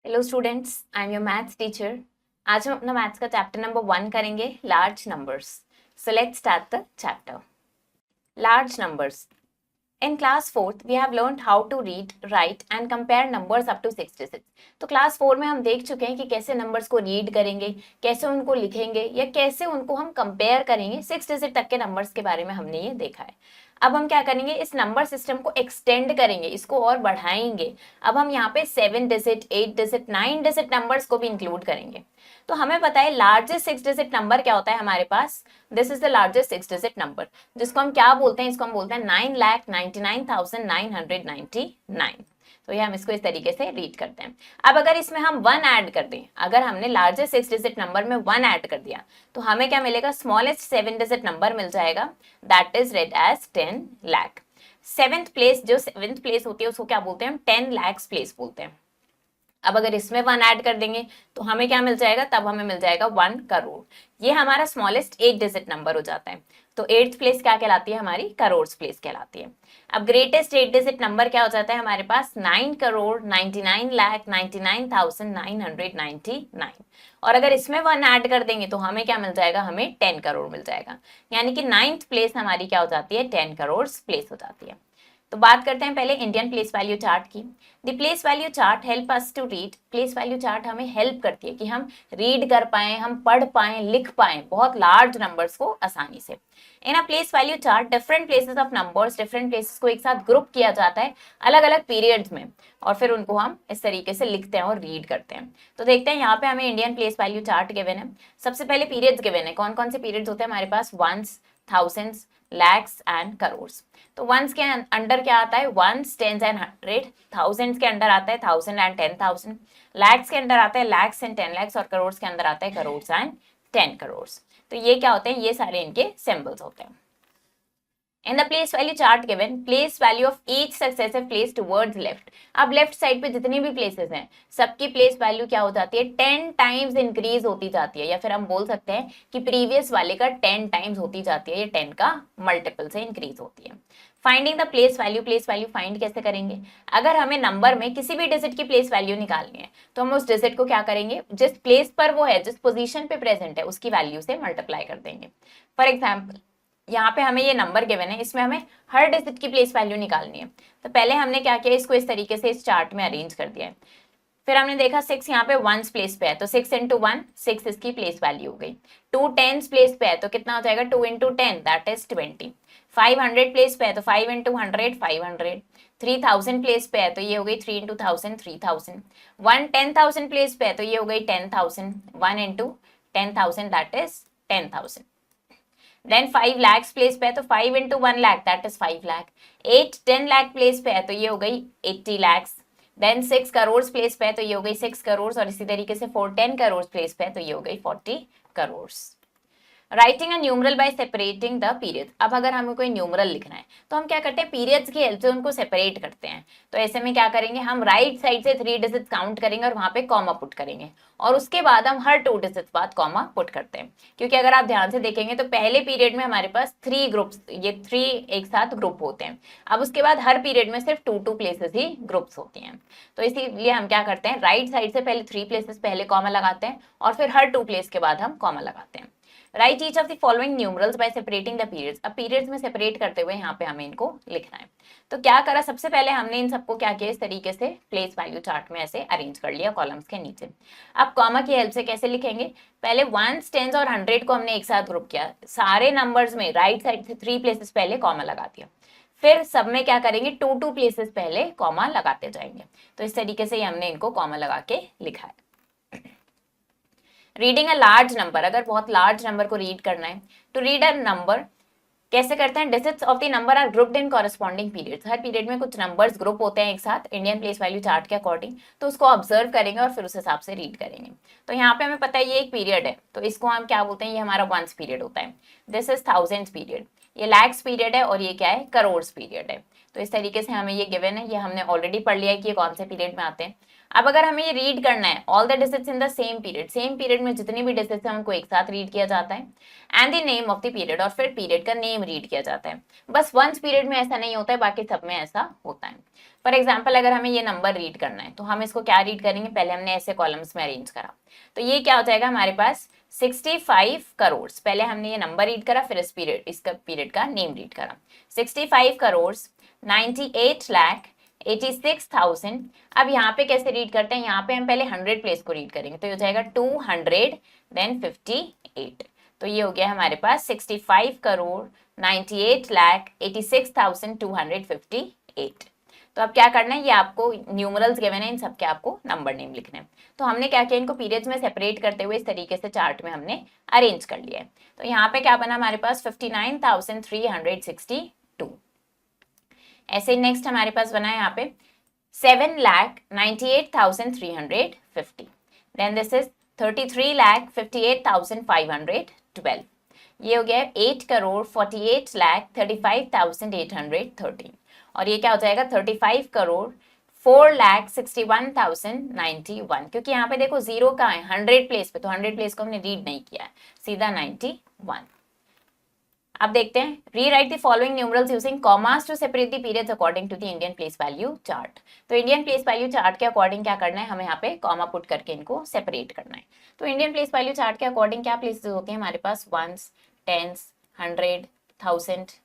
Hello students, I am your maths teacher. आज हम अपना मैथ्स का चैप्टर नंबर 1 करेंगे, large numbers. So let's start the chapter. Large numbers. In class 4th, we have learned how to read, write and compare numbers up to 6 digits. तो class 4 में हम देख चुके हैं कि कैसे नंबर्स को रीड करेंगे, कैसे उनको लिखेंगे या कैसे उनको हम कंपेयर करेंगे। 6 डिजिट तक के नंबर्स के बारे में हमने ये देखा है। अब हम क्या करेंगे, इस नंबर सिस्टम को एक्सटेंड करेंगे, इसको और बढ़ाएंगे। अब हम यहाँ पे 7 डिजिट, 8 डिजिट, 9 डिजिट नंबर्स को भी इंक्लूड करेंगे। तो हमें पता है लार्जेस्ट 6 डिजिट नंबर क्या होता है हमारे पास। This is the largest 6 digit number, जिसको हम क्या बोलते हैं, इसको हम बोलते हैं 9,99,999। तो ये हम इसको इस तरीके से रीड करते हैं। अब अगर इसमें हम 1 ऐड कर दें, अगर हमने लार्जेस्ट 6 डिजिट नंबर में 1 ऐड कर दिया तो हमें क्या मिलेगा, स्मॉलेस्ट 7 डिजिट नंबर मिल जाएगा, that is read as 10 lakh. Seventh place, जो सेवेंथ प्लेस होती है उसको क्या बोलते हैं हम, 10 लाख प्लेस बोलते हैं। अब अगर इसमें 1 ऐड कर देंगे तो हमें क्या मिल जाएगा, तब हमें मिल जाएगा 1 करोड़। ये हमारा स्मॉलेस्ट 8 डिजिट नंबर हो जाता है। तो 8th प्लेस क्या कहलाती है हमारी, करोड़ प्लेस कहलाती है। अब ग्रेटेस्ट 8 डिजिट नंबर क्या हो जाता है हमारे पास, 9,99,99,999। और अगर इसमें 1 ऐड कर देंगे तो हमें क्या मिल जाएगा, हमें 10 करोड़ मिल जाएगा। यानी कि 9th प्लेस हमारी क्या हो जाती है, 10 करोड़ प्लेस हो जाती है। तो बात करते हैं पहले इंडियन प्लेस वैल्यू चार्ट की। The place value chart help us to read. Place value chart हमें हेल्प करती है कि हम रीड कर पाए, हम पढ़ पाए, लिख पाए बहुत लार्ज नंबर्स को आसानी से। In a place value chart different places of numbers, different places को एक साथ ग्रुप किया जाता है अलग अलग पीरियड्स में, और फिर उनको हम इस तरीके से लिखते हैं और रीड करते हैं। तो देखते हैं यहाँ पे हमें Indian place value chart given है। सबसे पहले पीरियड्स गिवन है, कौन कौन से पीरियड्स होते हैं हमारे पास, ones, thousands, lakhs and crores. तो वंस के अंडर क्या आता है, ones, tens and hundred. Thousands के अंडर आता है थाउजेंड एंड 10,000। लैक्स के अंदर आता है लैक्स एंड 10 लैक्स। और करोर्स के अंदर आता है करोर्स एंड 10 करोर्स। तो ये क्या होते हैं, ये सारे इनके सिंबल्स होते हैं। In the place value chart given, place value of each successive place towards left. अब लेफ्ट साइड पे जितनी भी प्लेसेस हैं सबकी प्लेस वैल्यू क्या हो जाती है, 10 टाइम्स इंक्रीज होती जाती है, या फिर हम बोल सकते हैं कि प्रीवियस वाले का 10 टाइम्स होती जाती है, ये 10 का मल्टीपल से इंक्रीज होती है। Finding the place value find कैसे करेंगे, अगर हमें नंबर में किसी भी डिजिट की प्लेस वैल्यू निकालनी है तो हम उस डिजिट को क्या करेंगे, जिस प्लेस पर वो है, जिस पोजीशन पे प्रेजेंट है उसकी वैल्यू से मल्टीप्लाई कर देंगे। फॉर एग्जाम्पल यहाँ पे हमें ये नंबर गिवन है, इसमें हमें हर डिजिट की प्लेस वैल्यू निकालनी है। तो पहले हमने क्या किया, इसको इस तरीके से इस चार्ट में अरेंज कर दिया है। फिर हमने देखा 6 यहाँ पे वंस प्लेस पे है तो 6 इंटू 1 6 इसकी प्लेस वैल्यू हो गई। 2 टेंस प्लेस पे है तो कितना हो जाएगा, 2 इंटू 10 दैट इज 20। 500 प्लेस पे है तो 5 इंटू 100 500। 3000 प्लेस पे है तो ये हो गई 3 इंटू 1000 3000। 10,000 प्लेस पे है तो ये हो गई 10,000। 1 into 10,000 that is 10,000। Then 5 lakhs place पे है तो 5 into 1 lakh that is 5 lakh. 8 10 lakh place पे है तो ये हो गई 80 lakhs। देन 6 करोड़ प्लेस पे है तो ये हो गई 6 करोड़। और इसी तरीके से 10 करोड़ प्लेस पे है तो ये हो गई 40 crore. Writing a numeral bye separating the period. अब अगर हमें कोई न्यूमरल लिखना है तो हम क्या करते हैं, पीरियड्स की हेल्प से उनको सेपरेट करते हैं। तो ऐसे में क्या करेंगे, हम राइट साइड से 3 डिजिट्स काउंट करेंगे और वहां पे कॉमा पुट करेंगे, और उसके बाद हम हर 2 डिजिट्स बाद कॉमा पुट करते हैं। क्योंकि अगर आप ध्यान से देखेंगे तो पहले पीरियड में हमारे पास 3 ग्रुप्स, ये 3 एक साथ ग्रुप होते हैं। अब उसके बाद हर पीरियड में सिर्फ 2 प्लेसेस ही ग्रुप्स होती हैं। तो इसीलिए हम क्या करते हैं, राइट साइड से पहले 3 प्लेसेस पहले कॉमा लगाते हैं और फिर हर 2 प्लेस के बाद हम कॉमा लगाते हैं। Right each of the following numerals bye separating the periods. अब पीरियड्स में सेपरेट करते हुए यहाँ पे हमें इनको लिखना है। तो क्या करा, सबसे पहले हमने इन सबको क्या किया, इस तरीके से प्लेस वैल्यू चार्ट में ऐसे अरेंज कर लिया कॉलम्स के नीचे। अब कॉमा की हेल्प से कैसे लिखेंगे, पहले 1 10 और 100 को हमने एक साथ ग्रुप किया, सारे नंबर्स में राइट साइड से 3 प्लेसेस पहले कॉमा लगा दिया। फिर सब में क्या करेंगे, 2 प्लेसेस पहले कॉमा लगाते जाएंगे। तो इस तरीके से हमने इनको कॉमा लगा के लिखा है। रीडिंग अ लार्ज नंबर, अगर बहुत लार्ज नंबर को रीड करना है, टू रीड अ नंबर कैसे करते हैं, digits of the number are grouped in corresponding periods. हर पीरियड में कुछ नंबर्स ग्रुप होते हैं एक साथ इंडियन प्लेस वैल्यू चार्ट के अकॉर्डिंग। तो उसको ऑब्जर्व करेंगे और फिर उस हिसाब से रीड करेंगे। तो यहाँ पे हमें पता है ये एक पीरियड है तो इसको हम क्या बोलते हैं, ये हमारा वंस पीरियड होता है। This is thousands period. ये लैक्स पीरियड है और ये क्या है, करोड़ पीरियड है। तो इस तरीके से हमें ये गिवन है, ये हमने ऑलरेडी पढ़ लिया है कि ये कौन से पीरियड में आते हैं। अब अगर हमें ये रीड करना है all the digits in the same period में जितनी भी डिजिट्स हैं उनको एक साथ रीड किया जाता है, and the name of the period, और फिर पीरियड का नेम रीड किया जाता है। बस वंस पीरियड में ऐसा नहीं होता है, बाकी सब में ऐसा होता है। फॉर एग्जाम्पल अगर हमें ये नंबर रीड करना है तो हम इसको क्या रीड करेंगे, पहले हमने ऐसे कॉलम्स में अरेंज करा, तो ये क्या हो जाएगा हमारे पास 65 करोड़। पहले हमने ये नंबर रीड करा, फिर इसका पीरियड का नेम रीड करा। 65 करोड़ 98 लाख 86,000। अब यहाँ पे कैसे रीड करते हैं, यहाँ पे हम पहले 100 प्लेस को रीड करेंगे, तो ये हो जाएगा 200 देन 58। तो ये हो गया हमारे पास 65 करोड़ 98 लाख 86,258। तो अब क्या करना है, ये आपको न्यूमरल्स गिवन है, इन सबके आपको नंबर नेम लिखने हैं। तो हमने क्या किया, इनको पीरियड्स में सेपरेट करते हुए इस तरीके से चार्ट में हमने अरेंज कर लिया है। तो यहाँ पे क्या बना हमारे पास 59,362। ऐसे ही नेक्स्ट हमारे पास बना है यहाँ पे 7,98,350। Then this is 33,58,512। ये हो गया 8 करोड़ 48,35,813। और ये क्या हो जाएगा 35 करोड़ 4,61,091। क्योंकि यहाँ पे देखो जीरो कहाँ है, 100 प्लेस पे, तो 100 प्लेस को हमने रीड नहीं किया है, सीधा 91। अब देखते हैं, rewrite the following numerals using commas to separate the periods according to the Indian place value chart. तो इंडियन प्लेस वैल्यू चार्ट के अकॉर्डिंग क्या करना है, हमें यहाँ पे कॉमा पुट करके इनको सेपरेट करना है। तो इंडियन प्लेस वैल्यू चार्ट के अकॉर्डिंग क्या प्लेसेस होते हैं हमारे पास, वंस, टेंस, 100, 1000,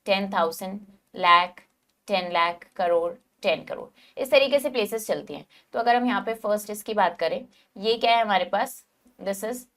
10,000, लाख, 10 लाख, करोड़, 10 करोड़, इस तरीके से प्लेसेस चलती हैं। तो अगर हम यहाँ पे फर्स्ट इसकी बात करें, ये क्या है हमारे पास, दिस इज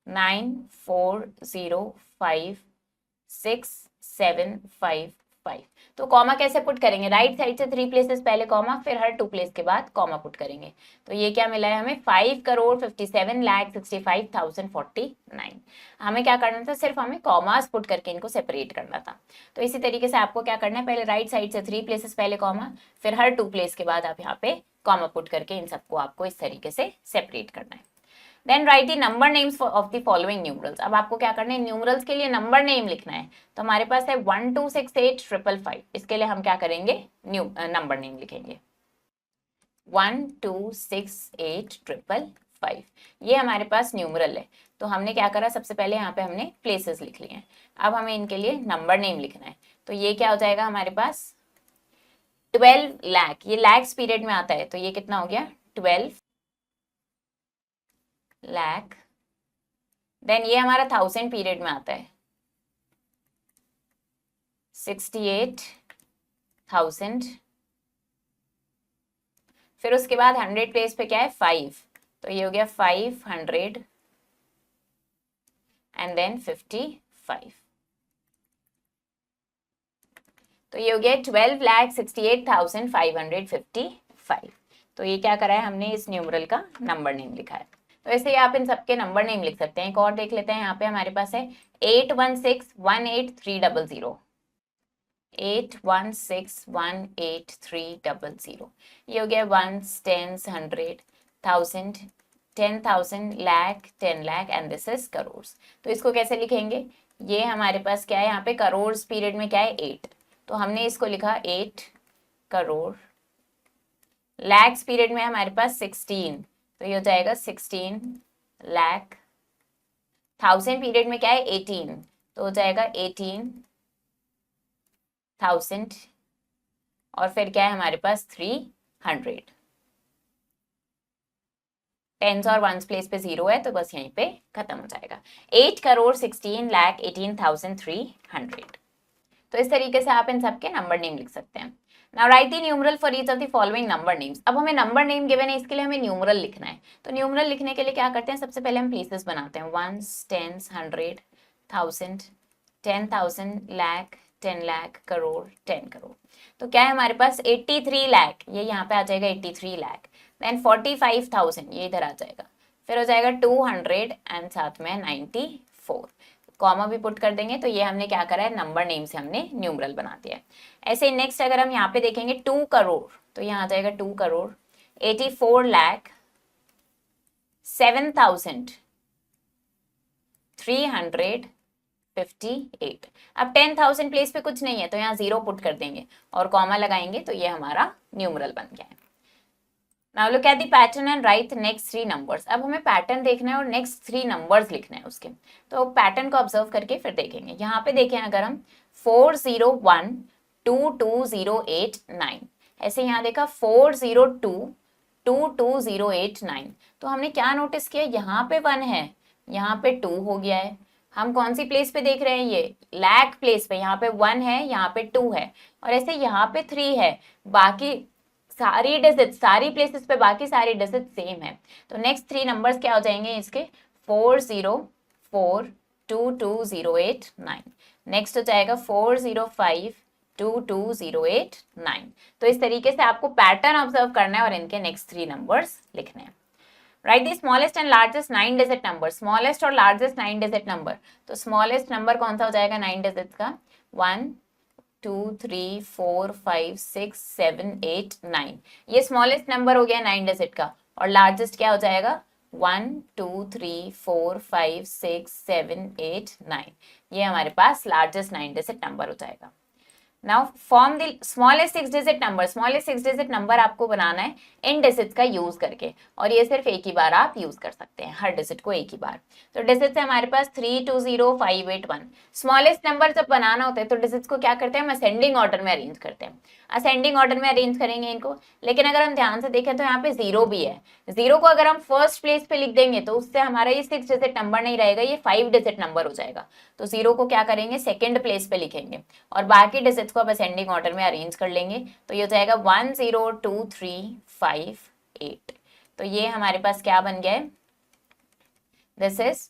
9405675। तो कॉमा कैसे पुट करेंगे, राइट साइड से 3 प्लेसेस पहले कॉमा, फिर हर 2 प्लेस के बाद कॉमा पुट करेंगे। तो ये क्या मिला है हमें 5 करोड़ 57,65,049। हमें क्या करना था, सिर्फ हमें कॉमास पुट करके इनको सेपरेट करना था। तो इसी तरीके से आपको क्या करना है, पहले राइट साइड से 3 प्लेसेस पहले कॉमा, फिर हर 2 प्लेस के बाद आप यहाँ पे कॉमा पुट करके इन सबको आपको इस तरीके से सेपरेट करना है। Then write the number names of the following numerals. अब आपको क्या करना है, न्यूमरल्स के लिए नंबर नेम लिखना है। तो हमारे पास है 1268555, इसके लिए हम क्या करेंगे, नंबर नेम लिखेंगे 1268555। ये हमारे पास न्यूमरल है। तो हमने क्या करा, सबसे पहले यहाँ पे हमने प्लेसेस लिख लिए हैं, अब हमें इनके लिए नंबर नेम लिखना है। तो ये क्या हो जाएगा हमारे पास 12 लाख, ये लैक्स पीरियड में आता है, तो ये कितना हो गया 12 लाख। देन ये हमारा 1000 पीरियड में आता है 68,000। फिर उसके बाद 100 प्लेस पे क्या है 5, तो ये हो गया 500 एंड देन 55। तो ये हो गया 12,68,555। तो ये क्या करा है हमने, इस न्यूमरल का नंबर नेम लिखा है। तो ऐसे ही आप इन सबके नंबर नेम लिख सकते हैं। एक और देख लेते हैं, यहाँ पे हमारे पास है 8161830, 8161830। ये हो गया 1s 10s 100 1000 10,000 lakh 10 lakh and this is crore. तो इसको कैसे लिखेंगे, ये हमारे पास क्या है, यहाँ पे करोड़ पीरियड में क्या है 8, तो हमने इसको लिखा 8 करोड़। लैक्स पीरियड में हमारे पास 16, तो ये हो जाएगा 16 लाख। 1000 पीरियड में क्या है 18, तो हो जाएगा 18,000। और फिर क्या है हमारे पास 300। टेंस और वंस प्लेस पे 0 है, तो बस यहीं पे खत्म हो जाएगा। 8 करोड़ 16 लाख 18,300। तो इस तरीके से आप इन सबके नंबर नेम लिख सकते हैं। Now write the numeral for each of the following number names. अब हमें नंबर नेम गिवन है, इसके लिए हमें न्यूमरल लिखना है। तो न्यूमरल लिखने के लिए क्या करते हैं, सबसे पहले हम प्लेसेस बनाते हैं, 1s 10s 100 1000 10,000 लाख 10 लाख करोड़ 10 करोड़। तो क्या है हमारे पास 83 लाख, ये यहाँ पे आ जाएगा 83 लाख। देन 45,000 ये इधर आ जाएगा, फिर हो जाएगा 200 एंड साथ में 94, कॉमा भी पुट कर देंगे। तो ये हमने क्या करा है, नंबर नेम से हमने न्यूमरल बना दिया है। ऐसे नेक्स्ट अगर हम यहाँ पे देखेंगे 2 करोड़, तो यहाँ आ जाएगा 2 करोड़ 84 लाख 7,350। 58। अब 10,000 प्लेस पे कुछ नहीं है तो यहाँ 0 पुट कर देंगे और कॉमा लगाएंगे तो ये हमारा न्यूमरल बन गया है। Now look at the pattern and right next 3 numbers. अब हमें पैटर्न देखना है और नेक्स्ट 3 नंबर्स लिखना है उसके। तो पैटर्न को ऑब्जर्व करके फिर देखेंगे। यहाँ पे देखें अगर हम 401 22089, ऐसे यहाँ देखा 402 22089, तो हमने क्या नोटिस किया, यहाँ पे 1 है, यहाँ पे 2 हो गया है। हम कौन सी प्लेस पे देख रहे हैं, ये लैक प्लेस पे, यहाँ पे 1 है, यहाँ पे 2 है और ऐसे यहाँ पे 3 है। बाकी सारी डिजिट, सारी प्लेसेस पे बाकी सारी डिजिट सेम है। तो नेक्स्ट 3 नंबर्स क्या हो जाएंगे इसके, 404 22089, नेक्स्ट हो जाएगा 405 22089। तो इस तरीके से आपको पैटर्न ऑब्जर्व करना है और इनके नेक्स्ट 3 नंबर्स लिखने हैं। Right the smallest and largest 9 digit number, smallest और लार्जेस्ट 9 डिजिट नंबर। तो स्मॉलेस्ट नंबर कौन सा हो जाएगा 9 डिजिट का, 1 2 3 4 5 6 7 8 9, ये स्मॉलेस्ट नंबर हो गया 9 डिजिट का। और लार्जेस्ट क्या हो जाएगा 1 2 3 4 5 6 7 8 9, ये हमारे पास लार्जेस्ट 9 डिजिट नंबर हो जाएगा। Now form the smallest 6 digit number, smallest 6 digit number आपको बनाना है इन डिजिट्स का यूज करके, और ये सिर्फ एक ही बार आप यूज कर सकते हैं, हर डिजिट को एक ही बार। तो डिजिट्स है हमारे पास 320581। स्मॉलेस्ट नंबर जब बनाना होता है तो डिजिट्स को क्या करते हैं, हम असेंडिंग ऑर्डर में अरेंज करते हैं, असेंडिंग ऑर्डर में अरेंज करेंगे इनको। लेकिन अगर हम ध्यान से देखें तो यहाँ पे 0 भी है, 0 को अगर हम फर्स्ट प्लेस पे लिख देंगे तो उससे हमारा ये 6 डिजिट नंबर नहीं रहेगा, ये 5 डिजिट नंबर हो जाएगा। तो 0 को क्या करेंगे, सेकेंड प्लेस पे लिखेंगे और बाकी डिजिट्स को अब असेंडिंग ऑर्डर में अरेंज कर लेंगे। तो ये हो जाएगा 102358। तो ये हमारे पास क्या बन गया है, दिस इज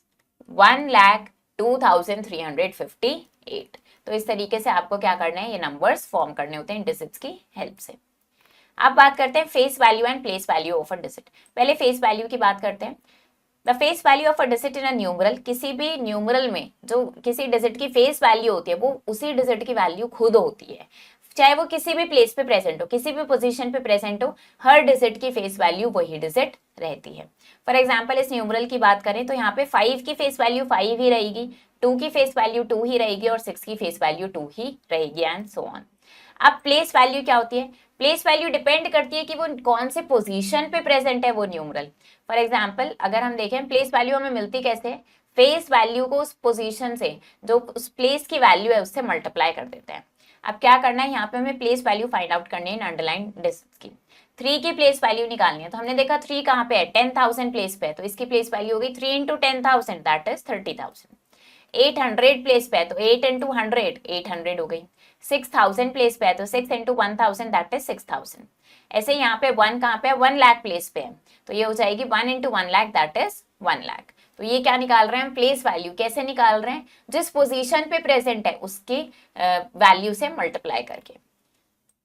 1,02,358। तो इस तरीके से आपको क्या करना है, ये नंबर्स फॉर्म करने होते हैं डिजिट्स की हेल्प से। अब बात करते हैं face value and place value of a digit. पहले फेस वैल्यू की बात करते हैं। The face value of a digit in a numeral, किसी भी न्यूमरल में जो किसी डिजिट की फेस वैल्यू होती है वो उसी डिजिट की वैल्यू खुद होती है, चाहे वो किसी भी प्लेस पे प्रेजेंट हो, किसी भी पोजीशन पे प्रेजेंट हो, हर डिजिट की फेस वैल्यू वही डिजिट रहती है। फॉर एग्जांपल इस न्यूमरल की बात करें तो यहाँ पे 5 की फेस वैल्यू 5 ही रहेगी, 2 की फेस वैल्यू 2 ही रहेगी और 6 की फेस वैल्यू 2 ही रहेगी एंड सो ऑन। अब प्लेस वैल्यू क्या होती है, प्लेस वैल्यू डिपेंड करती है कि वो कौन से पोजीशन पे प्रेजेंट है वो न्यूमरल। फॉर एग्जांपल अगर हम देखें प्लेस वैल्यू हमें मिलती कैसे है, फेस वैल्यू को उस पोजीशन से, जो उस प्लेस की वैल्यू है उससे मल्टीप्लाई कर देते हैं। अब क्या करना है, यहाँ पे हमें प्लेस वैल्यू फाइंड आउट करनी है इन अंडरलाइन डिजिट्स की। 3 की प्लेस वैल्यू निकालनी है, तो हमने देखा 3 कहाँ पे है, 10,000 प्लेस पे है, तो इसकी प्लेस वैल्यू होगी 3 इंटू 10,000 दैट इज 30,000। 800 प्लेस पे है तो 8 इंटू 100 800 हो गई। 6,000 प्लेस पे है तो 6 इंटू 1,000 दैट इज 6,000। ऐसे यहाँ पे 1 कहाँ पे है, 1 लाख प्लेस पे है तो ये हो जाएगी 1 into 1 lakh that is 1 lakh. तो ये क्या निकाल रहे हैं हम, प्लेस वैल्यू। कैसे निकाल रहे हैं, जिस पोजीशन पे प्रेजेंट है उसकी वैल्यू से मल्टीप्लाई करके।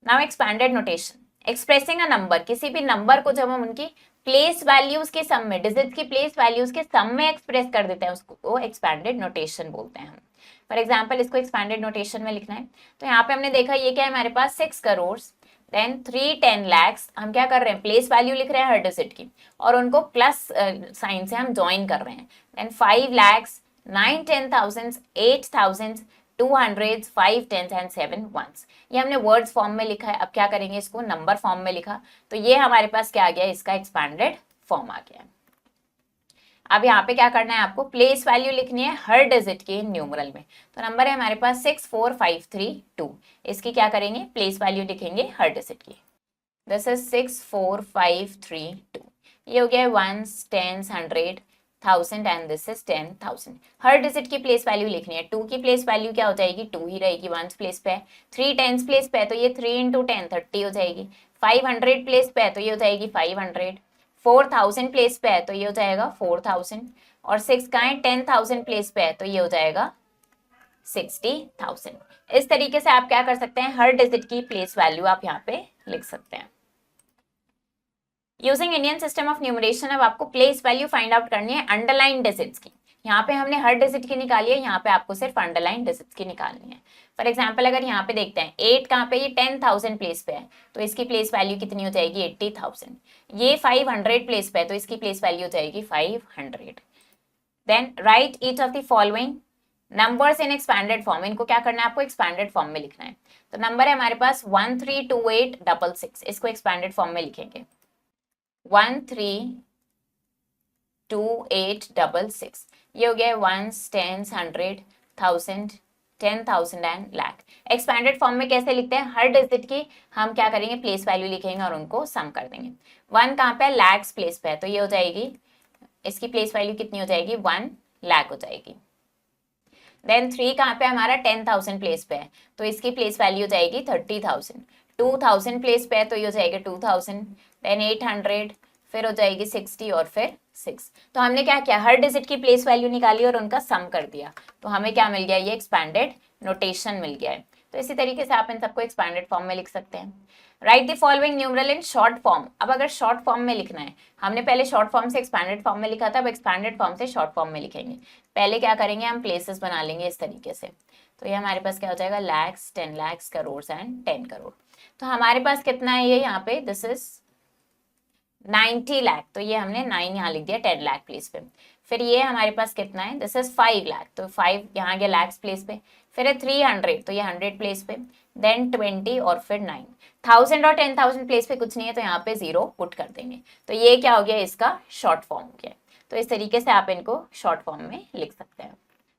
Now expanded notation, expressing a number, किसी भी नंबर को जब हम उनकी प्लेस वैल्यूज के सम में, डिजिट्स की प्लेस वैल्यूज के सम में एक्सप्रेस कर देते हैं उसको एक्सपैंडेड नोटेशन बोलते हैं हम। फॉर एग्जाम्पल इसको एक्सपैंडेड नोटेशन में लिखना है तो यहाँ पे हमने देखा ये क्या है हमारे पास 6 करोड़, देन 310 lakhs, हम क्या कर रहे हैं प्लेस वैल्यू लिख रहे हैं हर डिजिट की और उनको प्लस साइन से हम ज्वाइन कर रहे हैं। Then 5 lakhs, 9 10,000, 8,000, 200, 5 10s and 7 1s। ये हमने वर्ड्स फॉर्म में लिखा है। अब क्या करेंगे, इसको नंबर फॉर्म में लिखा तो ये हमारे पास क्या आ गया, इसका एक्सपैंडेड फॉर्म आ गया। अब यहाँ पे क्या करना है, आपको प्लेस वैल्यू लिखनी है हर डिजिट के न्यूमरल में। तो नंबर है हमारे पास 64532, इसकी क्या करेंगे, प्लेस वैल्यू लिखेंगे हर डिजिट की। दिस इज 64532, ये हो गया 1s 10s 100 1000 and this is 10,000। Her digit की प्लेस वैल्यू लिखनी है। 2 की प्लेस वैल्यू क्या हो जाएगी, 2 ही रहेगी, 1s प्लेस पे है। 3 10s प्लेस पे है तो ये 3 इंटू 10 30 हो जाएगी। 500 प्लेस पे है तो ये हो जाएगी 500। 4,000 प्लेस पे है तो ये हो जाएगा 4,000 और 6 का है 10,000 प्लेस पे है तो ये हो जाएगा 60,000। इस तरीके से आप क्या कर सकते हैं, हर डिजिट की प्लेस वैल्यू आप यहाँ पे लिख सकते हैं। Using Indian system of numeration अब आपको प्लेस वैल्यू फाइंड आउट करनी है अंडरलाइन डिजिट्स की। यहाँ पे हमने हर डिजिट की निकाली है, यहाँ पे आपको सिर्फ अंडरलाइन डिजिट्स की निकालनी है। फॉर एग्जाम्पल अगर यहाँ पे देखते हैं 8 कहाँ पे, ये 10,000 प्लेस पे है तो इसकी प्लेस वैल्यू कितनी हो जाएगी 80,000। ये 500 प्लेस पे है तो इसकी प्लेस वैल्यू हो जाएगी 500। Then write each of the following numbers in expanded form, इनको क्या करना है आपको एक्सपैंडेड फॉर्म में लिखना है। तो नंबर है हमारे पास 132866, इसको एक्सपैंडेड फॉर्म में लिखेंगे 132866, ये हो गया ones, tens, 100, 1000, 10,000 and lakh. Expanded form में कैसे लिखते हैं, हर डिजिट की हम क्या करेंगे प्लेस वैल्यू लिखेंगे और उनको सम कर देंगे। 1 कहाँ पे है, लैक्स प्लेस पे है, तो ये हो जाएगी, इसकी प्लेस वैल्यू कितनी हो जाएगी, 1 लाख हो जाएगी। देन 3 कहाँ पे हमारा 10,000 प्लेस पे है, तो इसकी प्लेस वैल्यू हो जाएगी 30,000। 2,000 प्लेस पे है तो ये हो जाएगा 2,000। देन 800, फिर हो जाएगी 60 और फिर 6। तो हमने क्या किया, हर डिजिट की प्लेस वैल्यू निकाली और उनका सम कर दिया, तो हमें क्या मिल गया, ये एक्सपैंडेड नोटेशन मिल गया है। तो इसी तरीके से आप इन सबको एक्सपैंडेड फॉर्म में लिख सकते हैं। Right the following numeral in short form. अब अगर शॉर्ट फॉर्म में लिखना है, हमने पहले शॉर्ट फॉर्म से एक्सपैंडेड फॉर्म में लिखा था, अब एक्सपैंडेड फॉर्म से शॉर्ट फॉर्म में लिखेंगे। पहले क्या करेंगे, हम प्लेसेस बना लेंगे इस तरीके से। तो ये हमारे पास क्या हो जाएगा, लैक्स, 10 lakhs, करोड़ एंड 10 करोड़। तो हमारे पास कितना है ये यहाँ पे, दिस इज 90 लाख, तो ये हमने 9 यहाँ लिख दिया 10 लाख प्लेस पे। फिर ये हमारे पास कितना है, दिस इज 5 लाख, तो 5 यहाँ गया लैक्स प्लेस पे। फिर है 300, तो ये 100 प्लेस पे। देन 20 और फिर 9। 1000 और 10,000 प्लेस पे कुछ नहीं है, तो यहाँ पे 0 पुट कर देंगे। तो ये क्या हो गया, इसका शॉर्ट फॉर्म हो गया। तो इस तरीके से आप इनको शॉर्ट फॉर्म में लिख सकते हैं।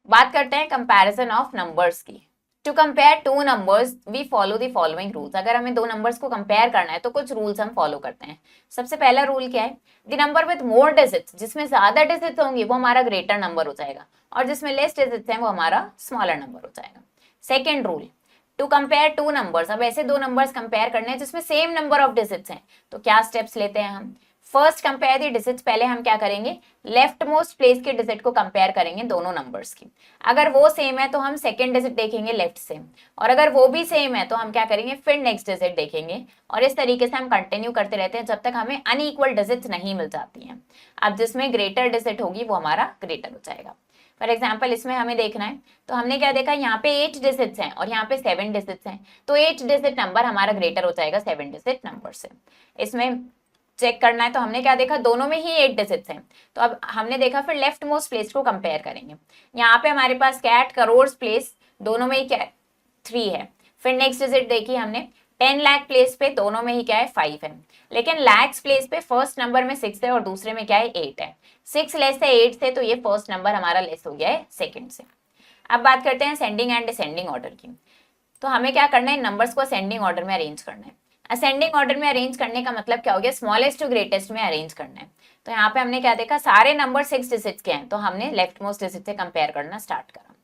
बात करते हैं कंपैरिजन ऑफ नंबर्स की। To compare two numbers we follow the following rules. अगर हमें दो नंबर्स को कंपेयर करना है तो कुछ रूल्स हम फॉलो करते हैं। सबसे पहला रूल क्या है, the number with more digits, जिसमें ज्यादा डिजिट्स होंगी वो हमारा ग्रेटर नंबर हो जाएगा, और जिसमें लेस डिजिट्स हैं वो हमारा स्मॉलर नंबर हो जाएगा। Second rule, to compare two numbers. अब ऐसे दो नंबर्स कंपेयर करने हैं जिसमें सेम नंबर ऑफ डिजिट्स हैं, तो क्या स्टेप्स लेते हैं हम। फर्स्ट कंपेयर द डिजिट्स, पहले हम क्या करेंगे, लेफ्ट मोस्ट प्लेस के डिजिट को कंपेयर करेंगे दोनों नंबर्स की। अगर वो सेम है तो हम सेकंड डिजिट देखेंगे लेफ्ट से, और अगर वो भी सेम है तो हम क्या करेंगे, फिर नेक्स्ट डिजिट देखेंगे, और इस तरीके से हम कंटिन्यू करते रहते हैं जब तक हमें अनइक्वल डिजिट्स नहीं मिल जाती हैं। अब जिसमें ग्रेटर डिजिट होगी वो हमारा ग्रेटर हो जाएगा। फॉर एग्जाम्पल इसमें हमें देखना है, तो हमने क्या देखा, यहाँ पे 8 डिजिट्स हैं और यहाँ पे 7 डिजिट्स हैं, तो 8 डिजिट नंबर हमारा ग्रेटर हो जाएगा 7 डिजिट नंबर से। इसमें चेक करना है, तो हमने क्या देखा, दोनों में ही 8 डिजिट्स हैं। तो अब हमने देखा फिर लेफ्ट मोस्ट प्लेस को कंपेयर करेंगे। यहाँ पे हमारे पास क्या है, करोड़ प्लेस, दोनों में ही क्या है, 3 है। फिर नेक्स्ट डिजिट देखी हमने 10 लाख प्लेस पे, दोनों में ही क्या है, 5 है। लेकिन लैक्स प्लेस पे फर्स्ट नंबर में 6 है और दूसरे में क्या है, 8 है। 6 लेस है 8 से, तो ये फर्स्ट नंबर हमारा लेस हो गया है सेकंड से। अब बात करते हैं असेंडिंग एंड डिसेंडिंग ऑर्डर की। तो हमें क्या करना है, नंबर्स को असेंडिंग ऑर्डर में अरेंज करना है। असेंडिंग ऑर्डर में अरेंज करने का मतलब क्या हो गया, स्मॉलेस्ट टू ग्रेटेस्ट में अरेंज करना है। तो यहाँ पे हमने क्या देखा, सारे नंबर 6 डिजिट्स के हैं, तो हमने लेफ्ट मोस्ट डिजिट से कंपेयर करना स्टार्ट करा।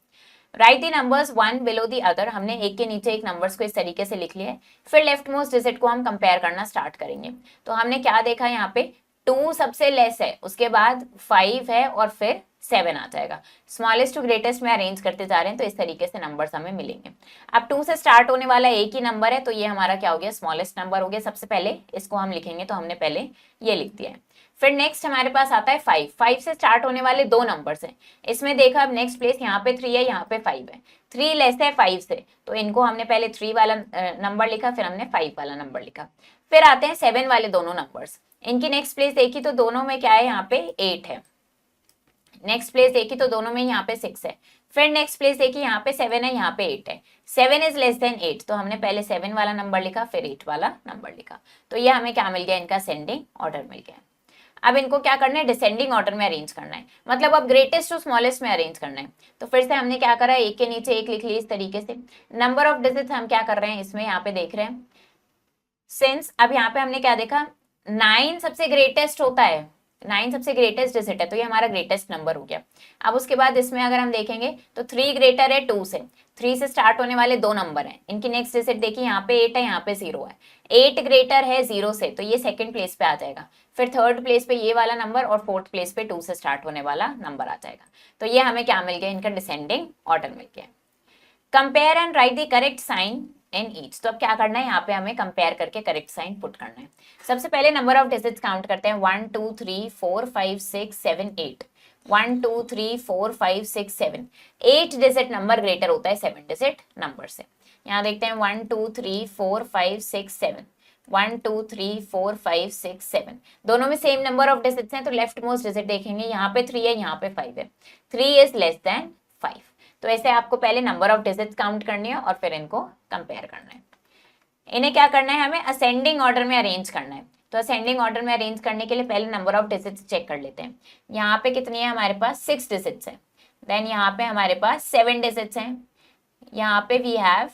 Right the numbers one below the other, हमने एक के नीचे एक नंबर्स को इस तरीके से लिख लिया है। फिर लेफ्ट मोस्ट डिजिट को हम कंपेयर करना स्टार्ट करेंगे। तो हमने क्या देखा, यहाँ पे 2 सबसे लेस है, उसके बाद 5 है और फिर 7 आ जाएगा। स्मॉलेस्ट टू ग्रेटेस्ट में अरेंज करते जा रहे हैं, तो इस तरीके से नंबर्स हमें मिलेंगे। अब 2 से स्टार्ट होने वाला एक ही नंबर है, तो ये हमारा क्या हो गया, स्मॉलेस्ट नंबर हो गया। सबसे पहले इसको हम लिखेंगे, तो हमने पहले ये लिख दिया है। फिर नेक्स्ट हमारे पास आता है 5 से स्टार्ट होने वाले दो नंबर्स हैं। इसमें देखा, अब नेक्स्ट प्लेस यहाँ पे 3 है, यहाँ पे 5 है। 3 लेस है 5 से, तो इनको हमने पहले 3 वाला नंबर लिखा, फिर हमने 5 वाला नंबर लिखा। फिर आते हैं 7 वाले दोनों नंबर्स, इनकी नेक्स्ट प्लेस देखी तो दोनों में क्या है, यहाँ पे 8 है। नेक्स्ट प्लेस देखी तो दोनों में यहाँ पे 6 है। फिर नेक्स्ट प्लेस देखी, यहाँ पे 7 है, यहाँ पे 8 है। 7 इज लेस देन 8, तो हमने पहले 7 वाला नंबर लिखा, फिर 8 वाला नंबर लिखा। तो ये हमें क्या मिल गया, इनका असेंडिंग ऑर्डर मिल गया। अब इनको क्या करना है, डिसेंडिंग ऑर्डर में अरेंज करना है, मतलब अब ग्रेटेस्ट टू स्मॉलेस्ट में अरेंज करना है। तो फिर से हमने क्या करा, एक के नीचे एक लिख ली इस तरीके से। नंबर ऑफ डिजिट्स हम क्या कर रहे हैं, इसमें यहाँ पे देख रहे हैं सिंस, अब यहाँ पे हमने क्या देखा, 9 सबसे ग्रेटेस्ट होता है, 9 सबसे ग्रेटेस्ट डिजिट है, तो ये हमारा ग्रेटेस्ट नंबर हो गया। अब उसके बाद इसमें अगर हम देखेंगे तो 3 ग्रेटर है 2 से। 3 से स्टार्ट होने वाले दो नंबर हैं, इनकी नेक्स्ट डिजिट देखिए, यहाँ पे 8 है, यहाँ पे 0 है। 8 ग्रेटर है 0 से, तो ये सेकंड प्लेस पे आ जाएगा। फिर थर्ड प्लेस पे ये वाला नंबर, और फोर्थ प्लेस पे 2 से स्टार्ट होने वाला नंबर आ जाएगा। तो ये हमें क्या मिल गया, इनका डिसेंडिंग ऑर्डर मिल गया। Compare and write the correct sign in each. तो अब क्या करना है, यहाँ पे हमें कंपेयर करके करेक्ट साइन पुट करना है। सबसे पहले नंबर ऑफ डिजिट्स काउंट करते हैं, 1 2 3 4 5 6 7 8। 1 2 3 4 5 6 7, 8 डिजिट नंबर ग्रेटर होता है 7 डिजिट नंबर से। यहाँ देखते हैं 1 2 3 4 5 6 7, 1 2 3 4 5 6 7, दोनों में सेम नंबर ऑफ डिजिट्स हैं, तो लेफ्ट मोस्ट डिजिट देखेंगे, यहाँ पे 3 है, यहाँ पे 5 है। 3 इज लेस देन 5, तो ऐसे आपको पहले नंबर ऑफ डिजिट्स काउंट करनी है और फिर इनको कंपेयर करना है। इन्हें क्या करना है, हमें असेंडिंग ऑर्डर में अरेंज करना है। तो असेंडिंग ऑर्डर में अरेंज करने के लिए पहले नंबर ऑफ डिजिट्स चेक कर लेते हैं। यहाँ पे कितनी है हमारे पास, 6 डिजिट्स है। देन यहाँ पे हमारे पास 7 डिजिट्स हैं, यहाँ पे वी हैव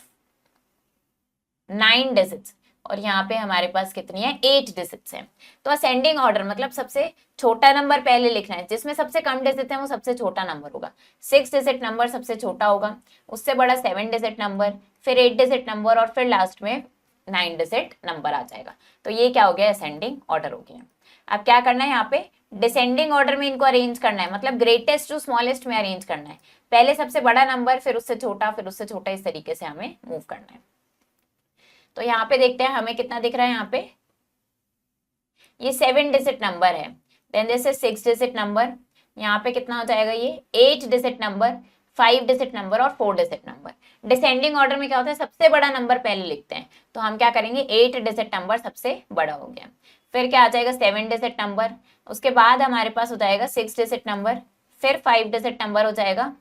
9 डिजिट्स और यहाँ पे हमारे पास कितनी है, 8 डिजिट्स हैं। तो असेंडिंग ऑर्डर मतलब सबसे छोटा नंबर पहले लिखना है, जिसमें सबसे कम डिजिट है वो सबसे छोटा नंबर होगा। 6 डिजिट नंबर सबसे छोटा होगा, उससे बड़ा 7 डिजिट नंबर, फिर 8 डिजिट नंबर और फिर लास्ट में 9 डिजिट नंबर आ जाएगा। तो ये क्या हो गया, असेंडिंग ऑर्डर हो गया। अब क्या करना है, यहाँ पे डिसेंडिंग ऑर्डर में इनको अरेंज करना है, मतलब ग्रेटेस्ट टू स्मॉलेस्ट में अरेंज करना है। पहले सबसे बड़ा नंबर, फिर उससे छोटा, फिर उससे छोटा, इस तरीके से हमें मूव करना है। तो यहाँ पे देखते हैं हमें कितना दिख रहा है, यहाँ पे ये 7 डिजिट नंबर है। Then this is 6 digit number, यहाँ पे कितना हो जाएगा, ये 8 डिजिट नंबर, 5 डिजिट नंबर और 4 डिजिट नंबर। डिसेंडिंग ऑर्डर में क्या होता है, सबसे बड़ा नंबर पहले लिखते हैं, तो हम क्या करेंगे, 8 डिजिट नंबर सबसे बड़ा हो गया। फिर क्या आ जाएगा, 7 डिजिट नंबर, उसके बाद हमारे पास हो जाएगा 6 डिजिट नंबर, फिर 5 डिजिट नंबर हो जाएगा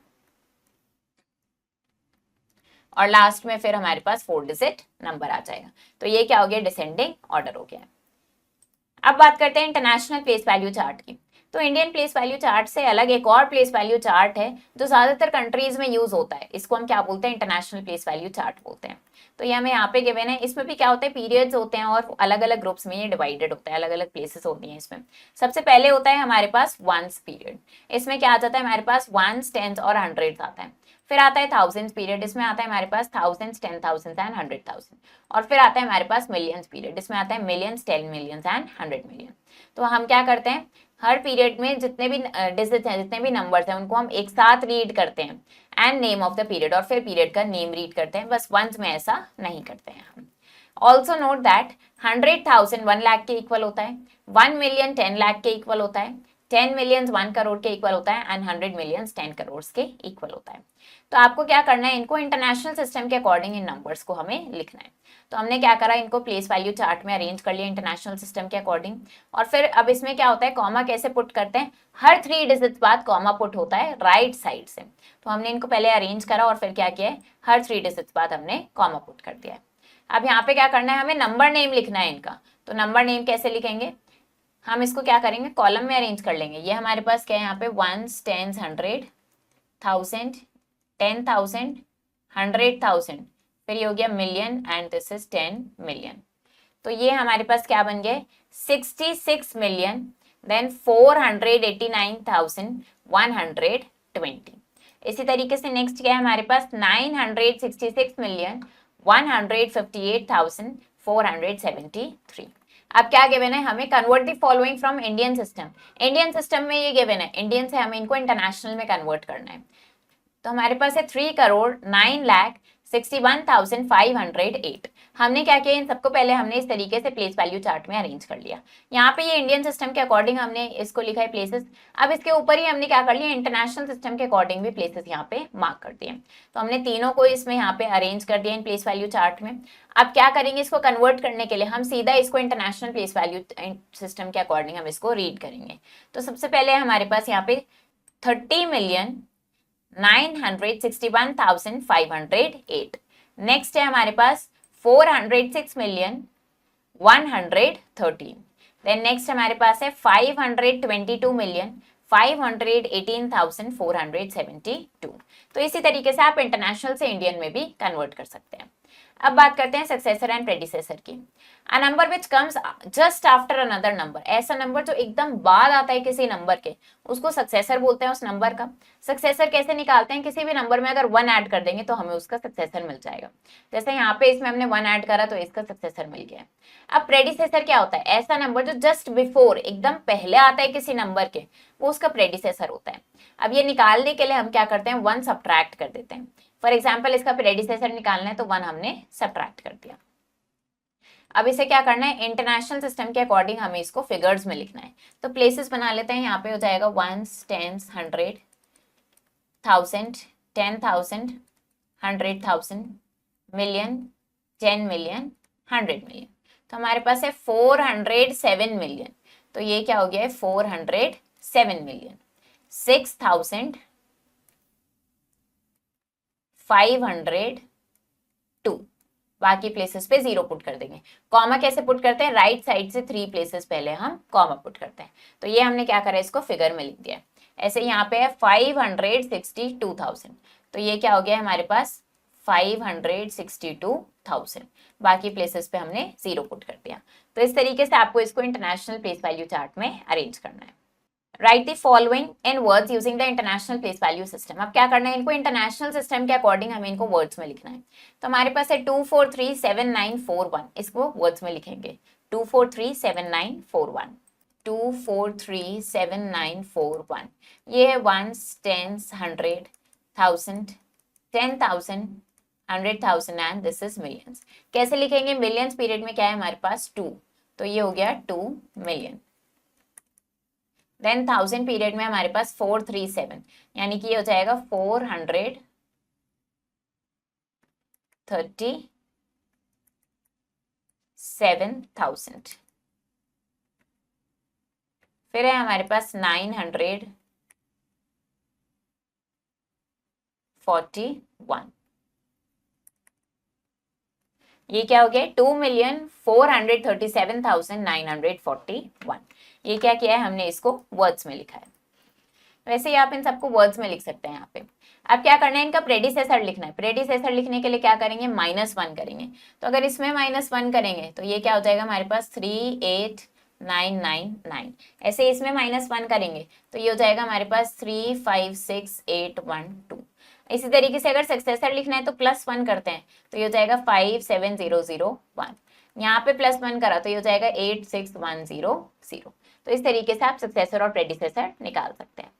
और लास्ट में फिर हमारे पास 4 डिजिट नंबर आ जाएगा। तो ये क्या हो गया, डिसेंडिंग ऑर्डर हो गया। अब बात करते हैं इंटरनेशनल प्लेस वैल्यू चार्ट की। तो इंडियन प्लेस वैल्यू चार्ट से अलग एक और प्लेस वैल्यू चार्ट है जो ज्यादातर कंट्रीज में यूज होता है। इसको हम क्या बोलते हैं, इंटरनेशनल प्लेस वैल्यू चार्ट बोलते हैं। तो ये हमें यहाँ पे गिवन है। इसमें भी क्या होता है, पीरियड्स होते हैं और अलग अलग ग्रुप्स में ये डिवाइडेड होता है, अलग अलग प्लेसेस होती हैं इसमें। सबसे पहले होता है हमारे पास वंस पीरियड। इसमें क्या आ जाता है, हमारे पास वंस, टेंस और हंड्रेड्स आता है। फिर आता है थाउजेंड्स पीरियड, इसमें आता है हमारे पास थाउजेंड्स, 10,000 एंड 100,000। और फिर आता है हमारे पास मिलियंस पीरियड, इसमें आता है मिलियंस, 10 मिलियंस एंड 100 मिलियन। तो हम क्या करते हैं, हर पीरियड में जितने भी डिजिट हैं, जितने भी नंबर्स हैं, उनको हम एक साथ रीड करते हैं and name of the period, और फिर पीरियड का नेम रीड करते हैं। बस वंस में ऐसा नहीं करते हैं हम। ऑल्सो नोट दैट 100,000 1 लाख के इक्वल होता है, 1 मिलियन 10 लाख के इक्वल होता है, 10 मिलियंस 1 करोड़ के इक्वल होता है एंड 100 मिलियंस 10 करोड़ के इक्वल होता है। तो आपको क्या करना है, इनको इंटरनेशनल सिस्टम के अकॉर्डिंग इन नंबर्स को हमें लिखना है। तो हमने क्या करा, इनको प्लेस वैल्यू चार्ट में अरेंज कर लिया इंटरनेशनल सिस्टम के अकॉर्डिंग। और फिर अब इसमें क्या होता है, कॉमा कैसे पुट करते हैं, हर 3 डिजिट बाद कॉमा पुट होता है राइट साइड से। तो हमने इनको पहले अरेंज करा और फिर क्या किया है, हर 3 डिजिट बाद हमने कॉमा पुट कर दिया है। अब यहाँ पे क्या करना है, हमें नंबर नेम लिखना है इनका। तो नंबर नेम कैसे लिखेंगे, हम इसको क्या करेंगे, कॉलम में अरेंज कर लेंगे। ये हमारे पास क्या है, यहाँ पे 1s, 10s, 100, 1000, 10,000, 100,000, फिर ये हो गया million and this is 10 million. तो ये हमारे पास क्या बन गए, 66 मिलियन, देन 489,120। इसी तरीके से नेक्स्ट क्या है हमारे पास, 966 मिलियन 158,473। अब क्या गिवन है, हमें convert the following from Indian system. Indian system में ये गिवन है, इंडियन से हमें इनको इंटरनेशनल में कन्वर्ट करना है। तो हमारे पास है 3,09,61,508। हमने क्या किया, इन सबको पहले हमने इस तरीके से प्लेस वैल्यू चार्ट में अरेंज कर लिया। यहाँ पे ये इंडियन सिस्टम के अकॉर्डिंग हमने इसको लिखा है प्लेसेस। अब इसके ऊपर ही हमने क्या कर लिया, इंटरनेशनल सिस्टम के अकॉर्डिंग भी प्लेसेस यहाँ पे मार्क कर दिए। तो हमने तीनों को इसमें यहाँ पे अरेंज कर दिया इन प्लेस वैल्यू चार्ट में। अब क्या करेंगे, इसको कन्वर्ट करने के लिए हम सीधा इसको इंटरनेशनल प्लेस वैल्यू सिस्टम के अकॉर्डिंग हम इसको रीड करेंगे। तो सबसे पहले हमारे पास यहाँ पे 30,961,508। नेक्स्ट है हमारे पास 406,113। देन नेक्स्ट हमारे पास है 522,518,472। तो इसी तरीके से आप इंटरनेशनल से इंडियन में भी कन्वर्ट कर सकते हैं। अब बात करते हैं सक्सेसर एंड प्रेडिसेसर की। A number which comes just after another number, ऐसा नंबर जो एकदम बाद आता है किसी नंबर के, उसको सक्सेसर बोलते हैं उस नंबर का। सक्सेसर कैसे निकालते हैं, किसी भी नंबर में अगर 1 ऐड कर देंगे तो हमें उसका सक्सेसर मिल जाएगा। जैसे यहाँ पे इसमें हमने 1 ऐड करा तो इसका सक्सेसर मिल गया। अब प्रेडिसेसर क्या होता है, ऐसा नंबर जो जस्ट बिफोर, एकदम पहले आता है किसी नंबर के, वो उसका प्रेडिसेसर होता है। अब ये निकालने के लिए हम क्या करते हैं, 1 सब्ट्रैक्ट कर देते हैं। फॉर एग्जाम्पल इसका प्रेडिसेसर निकालना है तो 1 हमने सब्ट्रैक्ट कर दिया। अब इसे क्या करना है, इंटरनेशनल सिस्टम के अकॉर्डिंग हमें इसको फिगर्स में लिखना है। तो प्लेसेस बना लेते हैं, यहाँ पे हो जाएगा 1s, 10s, 100, 1000, 10,000, 100,000, million, 10 million, 100 million. तो हमारे पास है 407 मिलियन। तो ये क्या हो गया है, 407 मिलियन। 6,000 502, बाकी प्लेसेस पे 0 पुट कर देंगे। कॉमा कैसे पुट करते हैं, राइट साइड से 3 प्लेसेस पहले हम कॉमा पुट करते हैं। तो ये हमने क्या करा, इसको फिगर में लिख दिया। ऐसे यहाँ पे है 562,000, तो ये क्या हो गया हमारे पास 562,000, बाकी प्लेसेस पे हमने 0 पुट कर दिया। तो इस तरीके से आपको इसको इंटरनेशनल प्लेस वैल्यू चार्ट में अरेंज करना है। Right the following in words using the international place value system. अब क्या करना है, इनको इंटरनेशनल सिस्टम के अकॉर्डिंग हमें इनको वर्ड्स में लिखना है। तो हमारे पास है 2437941, इसको वर्ड्स में लिखेंगे 2437941, 2437941। ये है ones, tens, 100, 1000, 10,000, 100,000 and this is millions. कैसे लिखेंगे, मिलियंस पीरियड में क्या है हमारे पास 2, तो ये हो गया 2 मिलियन। देन 1000 पीरियड में हमारे पास 437, यानी कि ये हो जाएगा 437,000। फिर है हमारे पास 941, ये क्या हो गया 2,437,941। ये क्या किया है हमने, इसको वर्ड्स में लिखा है। वैसे ही आप इन सबको वर्ड्स में लिख सकते हैं यहाँ पे। अब क्या करना है, इनका प्रेडिसेसर लिखना है। प्रेडिसेसर लिखने के लिए क्या करेंगे, -1 करेंगे। तो अगर इसमें -1 करेंगे तो ये क्या हो जाएगा हमारे पास 38999। ऐसे इसमें -1 करेंगे तो ये हो जाएगा हमारे पास 356,812। इसी तरीके से अगर सक्सेसर लिखना है तो +1 करते हैं तो ये हो जाएगा 57001। यहाँ पे +1 करा तो ये हो जाएगा 86100। तो इस तरीके से आप सक्सेसर और प्रेडिसेसर निकाल सकते हैं।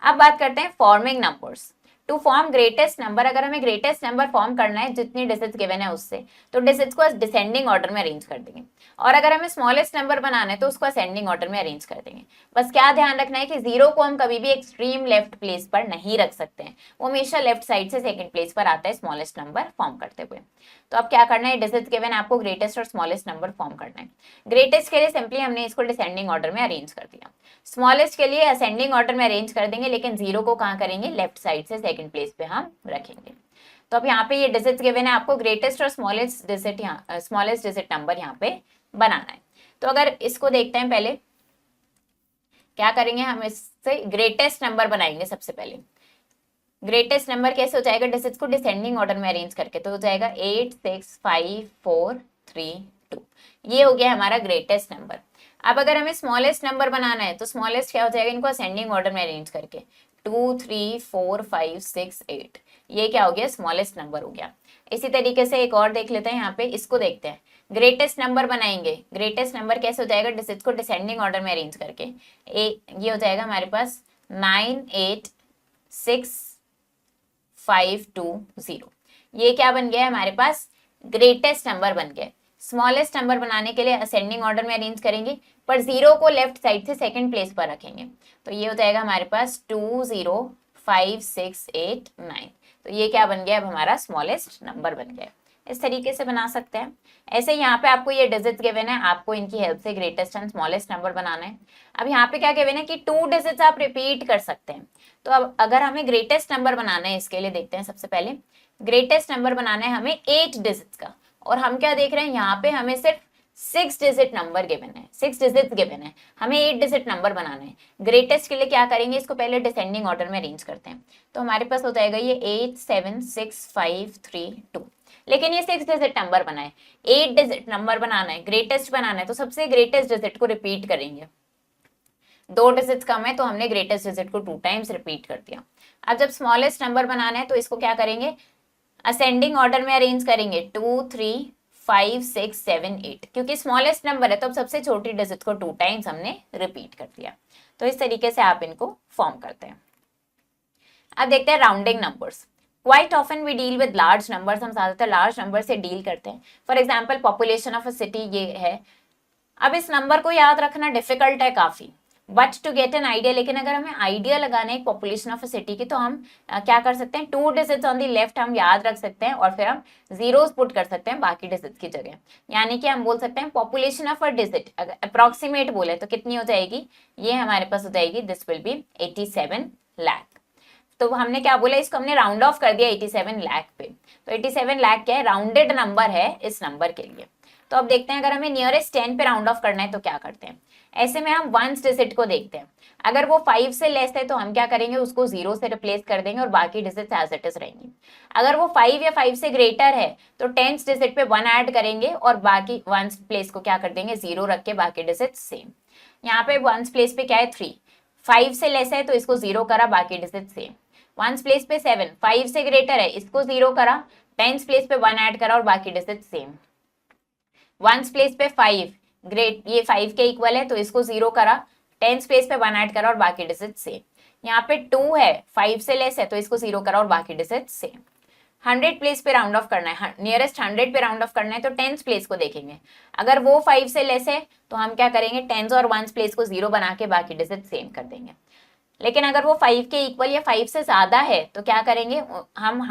अब बात करते हैं forming numbers. To form greatest number, अगर हमें ग्रेटेस्ट नंबर फॉर्म करना है जितनी डिजिट्स गिवन है उससे, तो डिजिट्स को डिसेंडिंग ऑर्डर में अरेंज कर देंगे। और अगर हमें स्मॉलेस्ट नंबर बनाना है तो उसको असेंडिंग ऑर्डर में अरेंज कर देंगे। बस क्या ध्यान रखना है कि 0 को हम कभी भी एक्सट्रीम लेफ्ट प्लेस पर नहीं रख सकते हैं, वो हमेशा लेफ्ट साइड से सेकंड प्लेस पर आता है स्मॉलेस्ट नंबर फॉर्म करते हुए। तो अब क्या करना है, डिजिट्स गिवन आपको ग्रेटेस्ट और स्मॉलेस्ट नंबर फॉर्म करना है। ग्रेटेस्ट के लिए सिंपली हमने इसको डिसेंडिंग ऑर्डर में अरेंज कर दिया। स्मॉलेस्ट के लिए असेंडिंग ऑर्डर में अरेंज कर देंगे, लेकिन 0 को कहाँ करेंगे, लेफ्ट साइड से सेकंड प्लेस पे हम रखेंगे। तो अब यहाँ पे ये डिजिट्स गिवन है, आपको ग्रेटेस्ट और स्मॉलेस्ट डिजिट नंबर यहाँ पे बनाना है। तो अगर इसको देखते हैं, पहले क्या करेंगे, हम इससे ग्रेटेस्ट नंबर बनाएंगे। सबसे पहले ग्रेटेस्ट नंबर कैसे हो जाएगा, डिजिट्स को डिसेंडिंग ऑर्डर में अरेंज करके, तो हो जाएगा 865,432। ये हो गया हमारा ग्रेटेस्ट नंबर। अब अगर हमें स्मॉलेस्ट नंबर बनाना है तो स्मॉलेस्ट क्या हो जाएगा, इनको असेंडिंग ऑर्डर में अरेंज करके 2, 3, 4, 5, 6, 8। ये क्या हो गया, स्मॉलेस्ट नंबर हो गया। इसी तरीके से एक और देख लेते हैं, यहाँ पे इसको देखते हैं। ग्रेटेस्ट नंबर बनाएंगे, ग्रेटेस्ट नंबर कैसे हो जाएगा, डिजिट्स को डिसेंडिंग ऑर्डर में अरेंज करके ये हो जाएगा हमारे पास 986,520। ये क्या बन गया हमारे पास, ग्रेटेस्ट नंबर बन गया। स्मॉलेस्ट नंबर बनाने के लिए असेंडिंग ऑर्डर में अरेंज करेंगे, पर 0 को लेफ्ट साइड से सेकंड प्लेस पर रखेंगे। तो ये हो जाएगा हमारे पास 205,689। तो ये क्या बन गया, अब हमारा स्मॉलेस्ट नंबर बन गया। इस तरीके से बना सकते हैं। ऐसे यहाँ पे आपको ये डिजिट्स गिवन है, आपको इनकी हेल्प से ग्रेटेस्ट एंड स्मॉलेस्ट नंबर बनाना है। अब यहाँ पे क्या गिवन है कि 2 डिजिट्स आप रिपीट कर सकते हैं। तो अब अगर हमें ग्रेटेस्ट नंबर बनाना है, इसके लिए देखते हैं। सबसे पहले ग्रेटेस्ट नंबर बनाना है हमें 8 डिजिट्स का, और हम क्या देख रहे हैं, यहाँ पे हमें सिर्फ 6 डिजिट नंबर गिवन है, 6 डिजिट गिवन है, हमें 8 डिजिट नंबर बनाना है। ग्रेटेस्ट के लिए क्या करेंगे, इसको पहले डिसेंडिंग ऑर्डर में अरेंज करते हैं। तो हमारे पास हो जाएगा ये 876,532, लेकिन ये 6 डिजिट नंबर बना है, 8 डिजिट नंबर बनाना है, ग्रेटेस्ट बनाना है, तो सबसे ग्रेटेस्ट डिजिट को रिपीट करेंगे। 2 डिजिट कम है तो हमने ग्रेटेस्ट डिजिट को 2 टाइम्स रिपीट कर दिया। अब जब स्मॉलेस्ट नंबर बनाना है तो इसको क्या करेंगे, असेंडिंग ऑर्डर में अरेंज करेंगे 2, 3, 5, 6, 7, 8, क्योंकि स्मॉलेस्ट नंबर है तो अब सबसे छोटी डिजिट को 2 टाइम्स हमने रिपीट कर दिया। तो इस तरीके से आप इनको फॉर्म करते हैं। अब देखते हैं rounding numbers. Quite often we deal with large numbers, हम ज्यादातर लार्ज नंबर से डील करते हैं। For example population of a city ये है। अब इस नंबर को याद रखना डिफिकल्ट है काफी, but to get an idea, लेकिन अगर हमें आइडिया लगाना है एक पॉपुलेशन ऑफ अ सिटी की, तो हम क्या कर सकते हैं, 2 डिजिट्स ऑन द लेफ्ट हम याद रख सकते हैं, और फिर हम जीरोस पुट कर सकते हैं बाकी डिजिट्स की जगह। यानी कि हम बोल सकते हैं पॉपुलेशन ऑफ अ डिजिट, अगर अप्रोक्सीमेट बोले तो कितनी हो जाएगी, ये हमारे पास हो जाएगी, दिस विल बी 87 लाख। तो हमने क्या बोला, इसको हमने राउंड ऑफ कर दिया 87 लाख पे। तो 87 लाख क्या है, राउंडेड नंबर है इस नंबर के लिए। तो अब देखते हैं अगर हमें नियरेस्ट 10 पे राउंड ऑफ करना है तो क्या करते हैं। ऐसे में हम वंस डिजिट को देखते हैं, अगर वो 5 से लेस है तो हम क्या करेंगे, उसको 0 से रिप्लेस कर देंगे और बाकी डिजिट्स एज इट इज रहेंगी। अगर वो 5 या 5 से ग्रेटर है तो 10th डिजिट पे 1 ऐड करेंगे और बाकी वंस प्लेस को क्या कर देंगे, 0 रख के बाकी डिजिट सेम। यहाँ पे वंस प्लेस पे क्या है 3, 5 से लेस है तो इसको 0 करा, बाकी डिजिट सेम। वंस प्लेस पे 7, 5 से ग्रेटर है, इसको 0 करा, 10th प्लेस पे 1 ऐड करा और बाकी डिजिट सेम। वंस प्लेस पे 5, ग्रेट ये 5 के इक्वल है तो इसको 0 करा, 10th प्लेस पे 1 ऐड करा और बाकी डिजिट सेम। यहाँ पे 2 है, 5 से लेस है तो इसको 0 करा और बाकी डिजिट सेम। 100 प्लेस पे राउंड ऑफ करना है, नियरेस्ट 100 पे राउंड ऑफ करना है तो 10th प्लेस को देखेंगे। अगर वो 5 से लेस है तो हम क्या करेंगे, 10th और 1st प्लेस को 0 बना के बाकी डिजिट सेम कर देंगे। लेकिन अगर वो 5 के इक्वल या 5 से ज्यादा है तो क्या करेंगे, हम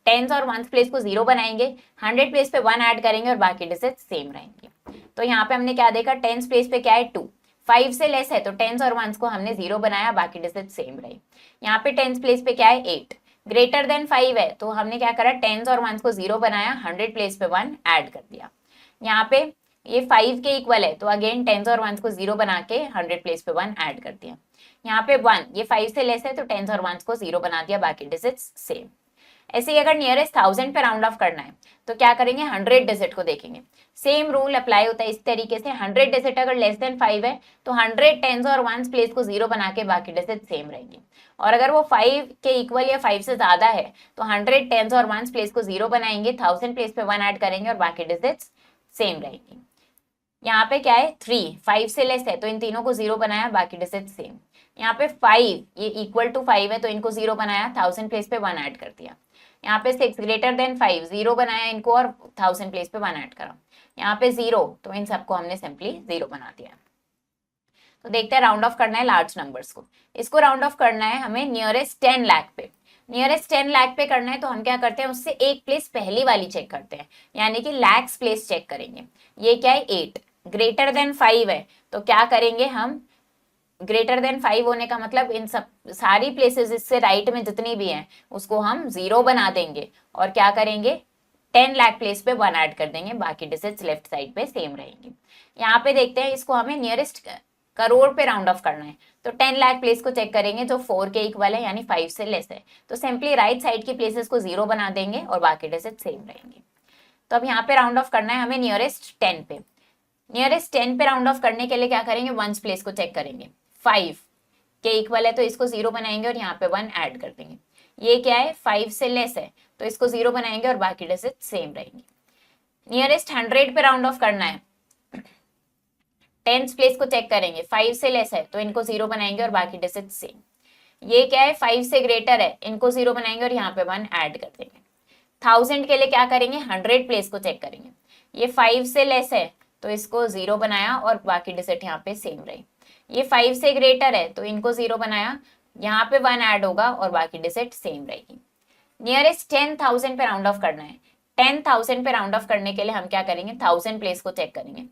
10th और 1st प्लेस को 0 बनाएंगे, 100 प्लेस पे 1 ऐड करेंगे और बाकी डिजिट सेम रहेंगे। तो यहाँ पे हमने क्या देखा, 10th प्लेस पे क्या है 2, 5 से लेस है तो 10th और 1st को हमने 0 बनाया, बाकी डिजिट सेम रहे। यहाँ पे 10th प्लेस पे क्या है 8, ग्रेटर देन 5 है तो हमने क्या करा, 10th और 1st को 0 बनाया, 100 प्लेस पे 1 ऐड कर दिया। यहाँ पे ये 5 के इक्वल है तो अगेन 10th और 1st को 0 बना के 100 प्लेस पे 1 ऐड कर दिया। यहाँ पे 1, ये 5 से लेस है तो 10th और 1st को 0 बना दिया, बाकी डिजिट्स सेम। ऐसे ही अगर नियरेस्ट 1000 पे राउंड ऑफ करना है तो क्या करेंगे, 100 डिजिट को देखेंगे। सेम रूल अप्लाई होता है इस तरीके से, 100 डिजिट अगर लेस देन 5 है तो 100 10th और 1st प्लेस को 0 बना के बाकी डिजिट सेम रहेंगे। और अगर वो 5 के इक्वल या 5 से ज्यादा है तो 100 10th और 1st प्लेस को 0 बनाएंगे, 1000 प्लेस पे 1 ऐड करेंगे और बाकी डिजिट्स सेम रहेंगी। यहाँ पे क्या है 3, 5 से लेस है तो इन तीनों को 0 बनाया, बाकी डिजिट सेम। यहाँ पे 5 ये इक्वल टू 5 है तो इनको 0 बनाया, 1000 प्लेस पे 1 ऐड कर दिया। यहाँ पे 6 ग्रेटर देन 5, 0 बनाया इनको और 1000 प्लेस पे 1 ऐड करा। यहाँ पे 0 तो इन सबको हमने सिंपली 0 बना दिया। तो देखते हैं, राउंड ऑफ करना है लार्ज नंबर्स को। इसको राउंड ऑफ करना है हमें नियरेस्ट 10 लाख पे। नियरेस्ट 10 लाख पे करना है तो हम क्या करते हैं, उससे एक प्लेस पहली वाली चेक करते हैं, यानी कि लैक्स प्लेस चेक करेंगे। ये क्या है 8, ग्रेटर देन 5 है तो क्या करेंगे हम, ग्रेटर देन 5 होने का मतलब इन सब सारी प्लेसेस इससे राइट में जितनी भी हैं उसको हम 0 बना देंगे और क्या करेंगे, 10 लाख प्लेस पे 1 ऐड कर देंगे, बाकी डिजिट्स लेफ्ट साइड पे सेम रहेंगे। यहाँ पे देखते हैं, इसको हमें नियरेस्ट करोड़ पे राउंड ऑफ करना है तो 10 लाख प्लेस को चेक करेंगे जो 4 के इक्वल है, यानी 5 से लेस है तो सिंपली राइट साइड की प्लेसेस को 0 बना देंगे और बाकी डिजिट सेम रहेंगे। तो अब यहाँ पे राउंड ऑफ करना है हमें नियरेस्ट 10 पे। नियरेस्ट 10 पे राउंड ऑफ करने के लिए क्या करेंगे, वंस प्लेस को चेक करेंगे, 5 के इक्वल है तो इसको 0 बनाएंगे और यहाँ पे 1 ऐड कर देंगे। ये क्या है 5 से लेस है तो इसको 0 बनाएंगे और बाकी डिजिट सेम रहेंगे। नियरेस्ट 100 पे राउंड ऑफ करना है, 10th प्लेस को चेक करेंगे, 5 से लेस है तो इनको 0 बनाएंगे और बाकी डिजिट सेम। ये क्या है 5 से ग्रेटर है, इनको 0 बनाएंगे और यहाँ पे 1 ऐड कर देंगे। 1000 के लिए क्या करेंगे, 100 प्लेस को चेक करेंगे, ये 5 से लेस है तो इसको 0 बनाया और बाकी डिजिट यहाँ पे सेम रहे। ये 5 से ग्रेटर है तो इनको 0 बनाया, यहाँ पे 1 ऐड होगा और बाकी डिजिट सेम रहेगी। नियरेस्ट 10,000 पे राउंड ऑफ करना है। 10,000 पे राउंड ऑफ करने के लिए हम क्या करेंगे, 1000 प्लेस को चेक करेंगे,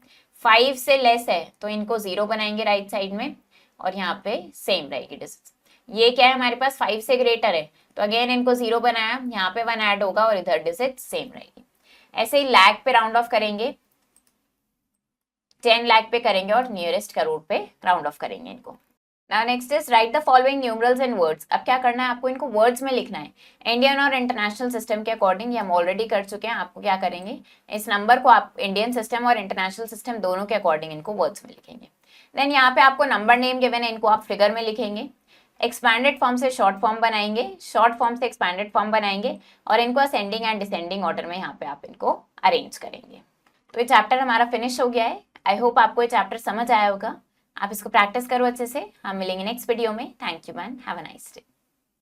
5 से लेस है तो इनको 0 बनाएंगे राइट साइड में और यहाँ पे सेम रहेगी डिजिट। ये क्या है हमारे पास 5 से ग्रेटर है तो अगेन इनको 0 बनाया, यहाँ पे 1 ऐड होगा और इधर डिजिट सेम रहेगी। ऐसे ही लाख पे राउंड ऑफ करेंगे, 10 लाख पे करेंगे और नियरेस्ट करोड़ पे राउंड ऑफ करेंगे इनको। Now next is write the following numerals in words। अब क्या करना है, आपको इनको वर्ड्स में लिखना है। इंडियन और इंटरनेशनल सिस्टम के अकॉर्डिंग, ये हम ऑलरेडी कर चुके हैं। आपको क्या करेंगे, इस नंबर को आप इंडियन सिस्टम और इंटरनेशनल सिस्टम दोनों के अकॉर्डिंग इनको वर्ड्स में लिखेंगे। देन यहाँ पे आपको नंबर नेम गिवन है, इनको आप फिगर में लिखेंगे। एक्सपैंडेड फॉर्म से शॉर्ट फॉर्म बनाएंगे, शॉर्ट फॉर्म से एक्सपैंडेड फॉर्म बनाएंगे और इनको असेंडिंग एंड डिसेंडिंग ऑर्डर में यहाँ पे आप इनको अरेंज करेंगे। तो ये चैप्टर हमारा फिनिश हो गया है। आई होप आपको ये चैप्टर समझ आया होगा। आप इसको प्रैक्टिस करो अच्छे से। हम मिलेंगे नेक्स्ट वीडियो में। Thank you man, have a nice day.